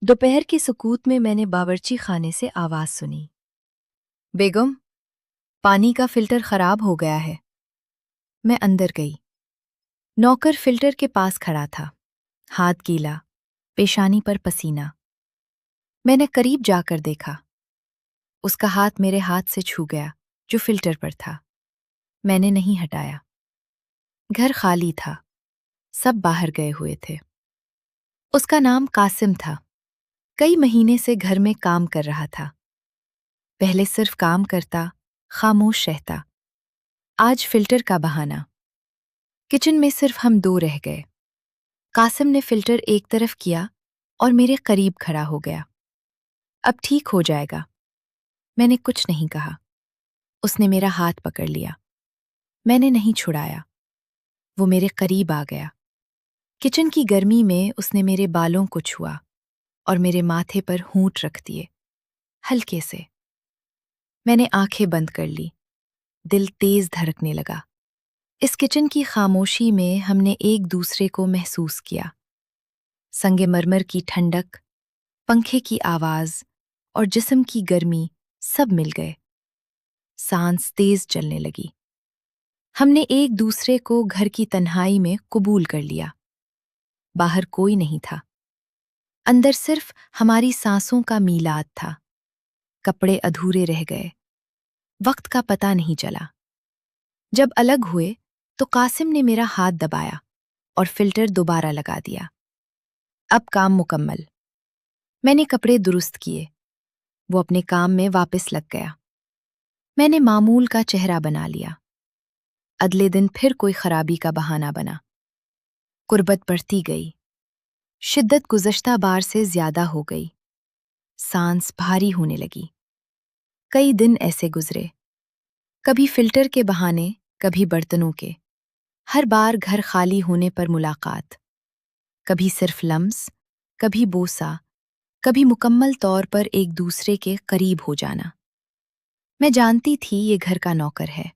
दोपहर की सुकूत में मैंने बावर्ची खाने से आवाज सुनी। बेगम, पानी का फिल्टर खराब हो गया है। मैं अंदर गई। नौकर फिल्टर के पास खड़ा था, हाथ गीला, पेशानी पर पसीना। मैंने करीब जाकर देखा। उसका हाथ मेरे हाथ से छू गया, जो फिल्टर पर था। मैंने नहीं हटाया। घर खाली था, सब बाहर गए हुए थे। उसका नाम कासिम था। कई महीने से घर में काम कर रहा था। पहले सिर्फ काम करता, खामोश रहता। आज फिल्टर का बहाना। किचन में सिर्फ हम दो रह गए। कासिम ने फिल्टर एक तरफ किया और मेरे करीब खड़ा हो गया। अब ठीक हो जाएगा। मैंने कुछ नहीं कहा। उसने मेरा हाथ पकड़ लिया। मैंने नहीं छुड़ाया। वो मेरे करीब आ गया। किचन की गर्मी में उसने मेरे बालों को छुआ और मेरे माथे पर होंठ रख दिए, हल्के से। मैंने आंखें बंद कर ली। दिल तेज धड़कने लगा। इस किचन की खामोशी में हमने एक दूसरे को महसूस किया। संगमरमर की ठंडक, पंखे की आवाज और जिस्म की गर्मी सब मिल गए। सांस तेज चलने लगी। हमने एक दूसरे को घर की तन्हाई में कबूल कर लिया। बाहर कोई नहीं था। अंदर सिर्फ हमारी सांसों का मीलाद था। कपड़े अधूरे रह गए। वक्त का पता नहीं चला। जब अलग हुए तो कासिम ने मेरा हाथ दबाया और फिल्टर दोबारा लगा दिया। अब काम मुकम्मल। मैंने कपड़े दुरुस्त किए। वो अपने काम में वापस लग गया। मैंने मामूल का चेहरा बना लिया। अगले दिन फिर कोई खराबी का बहाना बना। कुर्बत बढ़ती गई। शिद्दत गुज़श्ता बार से ज्यादा हो गई। सांस भारी होने लगी। कई दिन ऐसे गुजरे, कभी फिल्टर के बहाने, कभी बर्तनों के। हर बार घर खाली होने पर मुलाकात। कभी सिर्फ लम्स, कभी बोसा, कभी मुकम्मल तौर पर एक दूसरे के करीब हो जाना। मैं जानती थी ये घर का नौकर है,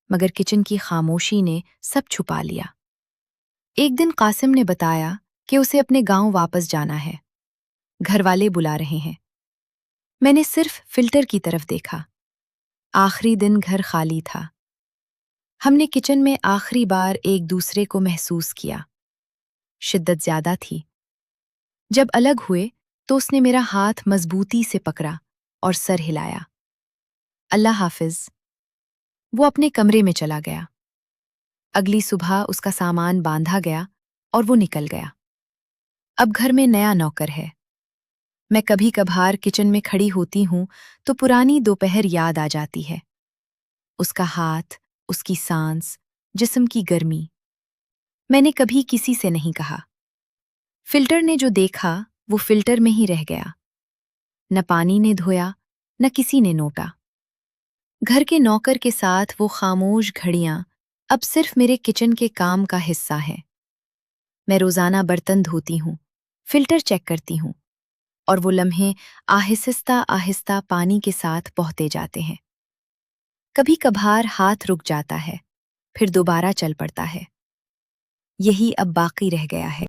मगर किचन की खामोशी ने सब छुपा लिया। एक दिन कासिम ने बताया कि उसे अपने गांव वापस जाना है। घर वाले बुला रहे हैं। मैंने सिर्फ फिल्टर की तरफ देखा। आखिरी दिन घर खाली था। हमने किचन में आखिरी बार एक दूसरे को महसूस किया। शिद्दत ज्यादा थी। जब अलग हुए तो उसने मेरा हाथ मजबूती से पकड़ा और सर हिलाया। अल्लाह हाफिज। वो अपने कमरे में चला गया। अगली सुबह उसका सामान बांधा गया और वो निकल गया। अब घर में नया नौकर है। मैं कभी कभार किचन में खड़ी होती हूं तो पुरानी दोपहर याद आ जाती है। उसका हाथ, उसकी सांस, जिस्म की गर्मी। मैंने कभी किसी से नहीं कहा। फिल्टर ने जो देखा वो फिल्टर में ही रह गया। न पानी ने धोया, न किसी ने नोटा। घर के नौकर के साथ वो खामोश घड़ियां अब सिर्फ मेरे किचन के काम का हिस्सा है। मैं रोजाना बर्तन धोती हूँ, फिल्टर चेक करती हूँ, और वो लम्हे आहिस्ता आहिस्ता पानी के साथ बहते जाते हैं। कभी कभार हाथ रुक जाता है, फिर दोबारा चल पड़ता है। यही अब बाकी रह गया है।